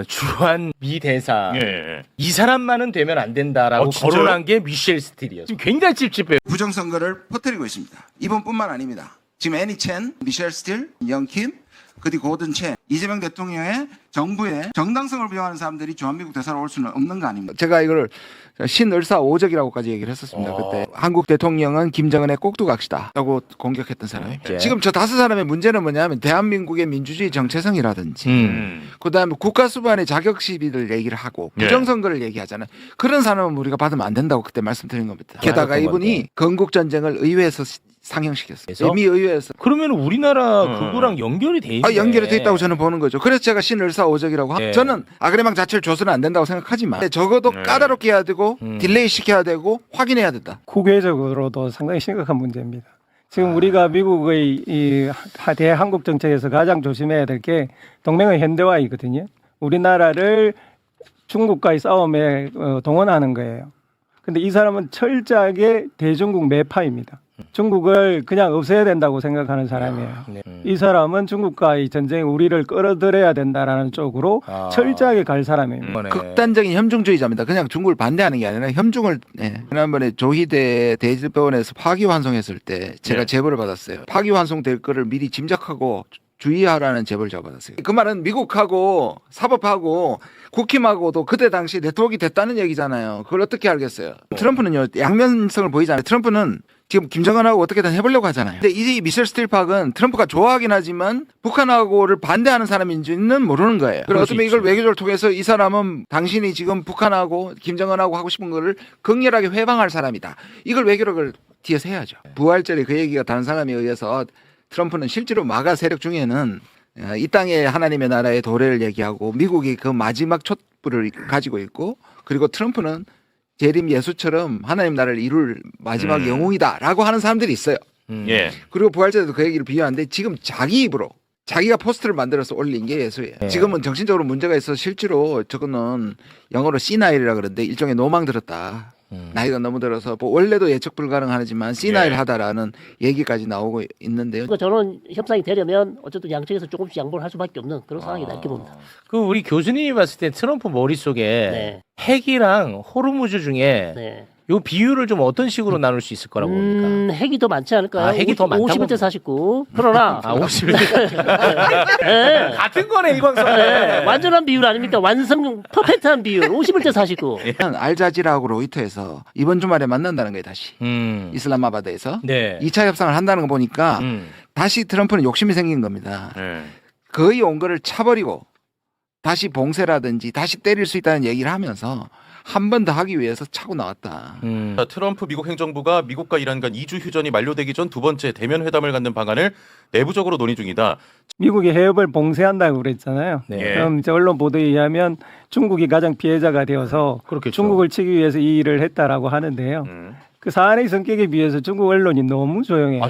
주한 미 대사 예. 이 사람만은 되면 안 된다라고 거론한 게 미셸 스틸이었어요. 지금 굉장히 찝찝해요. 부정선거를 퍼뜨리고 있습니다. 이번뿐만 아닙니다. 지금 애니 첸, 미셸 스틸, 영킴, 그리고 고든 첸, 이재명 대통령의 정부의 정당성을 부여하는 사람들이 주한미국 대사로 올 수는 없는 거 아닙니까? 제가 이걸 신을사오적이라고까지 얘기를 했었습니다. 그때 한국 대통령은 김정은의 꼭두각시다라고 공격했던 사람이. 지금 저 5사람의 문제는 뭐냐면 대한민국의 민주주의 정체성이라든지 그다음에 국가 수반의 자격 시비를 얘기를 하고 부정선거를 얘기하잖아요. 그런 사람은 우리가 받으면 안 된다고 그때 말씀드린 겁니다. 게다가 이분이 건국 전쟁을 의회에서 상영시켰어요. 이미 의회에서. 그러면 우리나라 그거랑 연결이 돼 있네. 연결이 돼 있다고 저는 보는 거죠. 그래서 제가 신을사오적이라고 저는 아그레망 자체를 줘서는 안 된다고 생각하지만 적어도 까다롭게 해야 되고 딜레이 시켜야 되고 확인해야 된다. 국외적으로도 상당히 심각한 문제입니다. 지금 우리가 미국의 이 대한국 정책에서 가장 조심해야 될 게 동맹의 현대화이거든요. 우리나라를 중국과의 싸움에 동원하는 거예요. 근데 이 사람은 철저하게 대중국 매파입니다. 중국을 그냥 없애야 된다고 생각하는 사람이에요. 이 사람은 중국과의 전쟁에 우리를 끌어들여야 된다라는 쪽으로 철저하게 갈 사람입니다. 극단적인 협중주의자입니다. 그냥 중국을 반대하는 게 아니라 협중을. 지난번에 조희대 대법원에서 파기환송했을 때 제가 제보를 받았어요. 파기환송될 거를 미리 짐작하고 주의하라는 제보를 제가 받았어요. 그 말은 미국하고 사법하고 국힘하고도 그때 당시 네트워크가 됐다는 얘기잖아요. 그걸 어떻게 알겠어요? 트럼프는요, 양면성을 보이잖아요. 트럼프는 지금 김정은하고 어떻게든 해보려고 하잖아요. 근데 이 미셸 스틸팍은 트럼프가 좋아하긴 하지만 북한하고를 반대하는 사람인지는 모르는 거예요. 그래서 어쩌면 이걸 외교를 통해서 이 사람은 당신이 지금 북한하고 김정은하고 하고 싶은 거를 극렬하게 회방할 사람이다. 이걸 외교력을 뒤에서 해야죠. 부활절에 그 얘기가 다른 사람에 의해서 트럼프는 실제로 마가 세력 중에는 이 땅에 하나님의 나라의 도래를 얘기하고 미국이 그 마지막 촛불을 가지고 있고 그리고 트럼프는 재림 예수처럼 하나님 나라를 이룰 마지막 영웅이다라고 하는 사람들이 있어요. 그리고 부활절에도 그 얘기를 비유하는데 지금 자기 입으로 자기가 포스트를 만들어서 올린 게 예수예요. 지금은 정신적으로 문제가 있어서 실제로 저거는 영어로 시나일이라 그러는데 일종의 노망 들었다. 나이가 너무 들어서 뭐 원래도 예측 불가능하지만 시나일하다라는 얘기까지 나오고 있는데요. 저는 협상이 되려면 어쨌든 양측에서 조금씩 양보를 할 수밖에 없는 그런 상황이다 이렇게 봅니다. 그 우리 교수님이 봤을 때 트럼프 머릿속에 핵이랑 호르무즈 중에 요 비율을 좀 어떤 식으로 나눌 수 있을 거라고 봅니까? 핵이 더 많지 않을까요? 핵이 더 많다고 51대 49. 그러나 51대 같은 거네 이광선네. 완전한 비율 아닙니까? 완성 퍼펙트한 비율 51대 49. 알자지라하고 로이터에서 이번 주말에 만난다는 거예요. 다시 이슬람마바드에서 2차 협상을 한다는 거 보니까 다시 트럼프는 욕심이 생긴 겁니다. 거의 온 거를 차버리고 다시 봉쇄라든지 다시 때릴 수 있다는 얘기를 하면서 한 번 더 하기 위해서 차고 나왔다. 트럼프 미국 행정부가 미국과 이란 간 2주 휴전이 만료되기 전 두 번째 대면 회담을 갖는 방안을 내부적으로 논의 중이다. 미국이 해협을 봉쇄한다고 그랬잖아요. 그럼 이제 언론 보도에 의하면 중국이 가장 피해자가 되어서 중국을 치기 위해서 이 일을 했다라고 하는데요. 그 사안의 성격에 비해서 중국 언론이 너무 조용해요.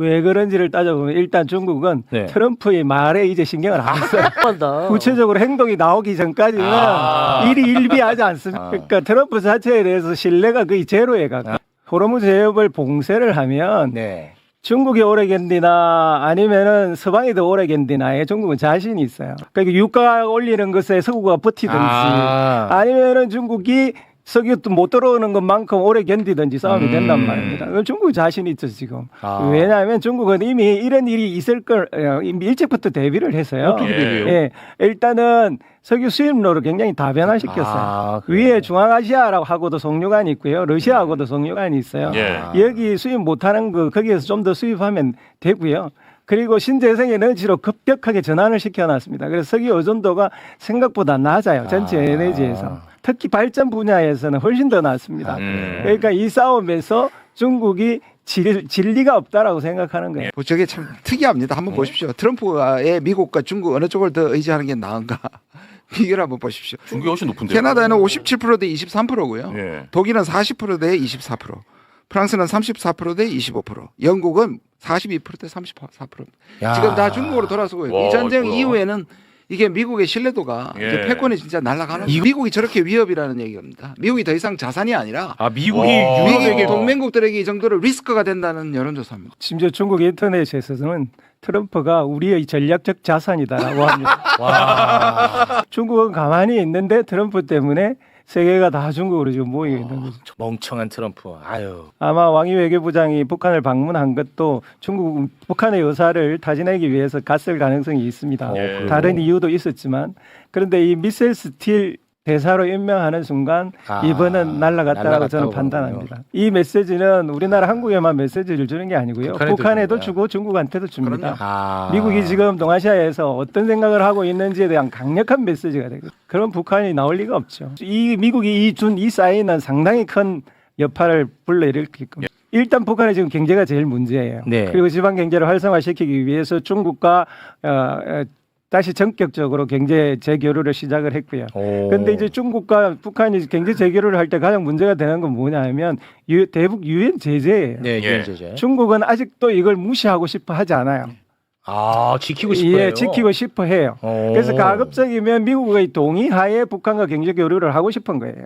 왜 그런지를 따져보면 일단 중국은 트럼프의 말에 이제 신경을 안 써요. 구체적으로 행동이 나오기 전까지는 일이 일비하지 않습니다. 그러니까 트럼프 자체에 대해서 신뢰가 거의 제로에 가까워요. 호르무즈 해협을 봉쇄를 하면 중국이 오래 견디나 아니면은 서방이 더 오래 견디나에 중국은 자신이 있어요. 그러니까 유가 올리는 것에 서구가 버티든지 아니면은 중국이 석유 못 들어오는 것만큼 오래 견디든지 싸움이 된단 말입니다. 중국 자신이 있죠 지금. 왜냐하면 중국은 이미 이런 일이 있을 걸 이미 일찍부터 대비를 했어요. 어떻게 대비해요? 일단은 석유 수입로를 굉장히 다변화시켰어요. 위에 중앙아시아라고 하고도 석유관이 있고요. 러시아하고도 석유관이 있어요. 여기 수입 못하는 거 거기에서 좀 더 수입하면 되고요. 그리고 신재생 에너지로 급격하게 전환을 시켜놨습니다. 그래서 석유 의존도가 생각보다 낮아요. 전체 에너지에서. 특히 발전 분야에서는 훨씬 더 낮습니다. 그러니까 이 싸움에서 중국이 질 리가 없다라고 생각하는 거예요. 저게 참 특이합니다. 한번 보십시오. 트럼프의 미국과 중국 어느 쪽을 더 의지하는 게 나은가. 비교를 한번 보십시오. 중국이 훨씬 높은데요. 캐나다는 57% 대 23%고요. 독일은 40% 대 24%. 프랑스는 34% 대 25%. 영국은 42% 대 34%. 지금 다 중국으로 돌아서고 있고 이 전쟁 이후에는 이게 미국의 신뢰도가 예. 이제 패권이 진짜 날아가는 거예요. 미국이 저렇게 위협이라는 얘기입니다. 미국이 더 이상 자산이 아니라 미국이 미국이 유럽에게 동맹국들에게 이 정도로 리스크가 된다는 여론조사입니다. 심지어 중국 인터넷에서는 트럼프가 우리의 전략적 자산이다라고 합니다. 중국은 가만히 있는데 트럼프 때문에 세계가 다 중국으로 지금 모이고 있는 거죠. 멍청한 트럼프. 아유. 아마 왕이 외교부장이 북한을 방문한 것도 북한의 의사를 타진하기 위해서 갔을 가능성이 있습니다. 예. 다른 이유도 있었지만 그런데 이 미셀 스틸 대사로 임명하는 순간 이번은 날아갔다고 저는 판단합니다. 이 메시지는 우리나라 한국에만 메시지를 주는 게 아니고요. 북한에도 줍니다. 주고 중국한테도 줍니다. 아. 미국이 지금 동아시아에서 어떤 생각을 하고 있는지에 대한 강력한 메시지가 되고 그런 북한이 나올 리가 없죠. 이 미국이 준 이 사인은 상당히 큰 여파를 불러일으킬 겁니다. 일단 북한의 지금 경제가 제일 문제예요. 네. 그리고 지방 경제를 활성화시키기 위해서 중국과 다시 전격적으로 경제 재교류를 시작을 했고요. 그런데 이제 중국과 북한이 경제 재교류를 할 때 가장 문제가 되는 건 뭐냐면 대북 유엔 제재예요. 네, 예. 유엔 제재. 중국은 아직도 이걸 무시하고 싶어 하지 않아요. 지키고 싶어요. 예, 지키고 싶어 해요. 그래서 가급적이면 미국의 동의하에 북한과 경제 교류를 하고 싶은 거예요.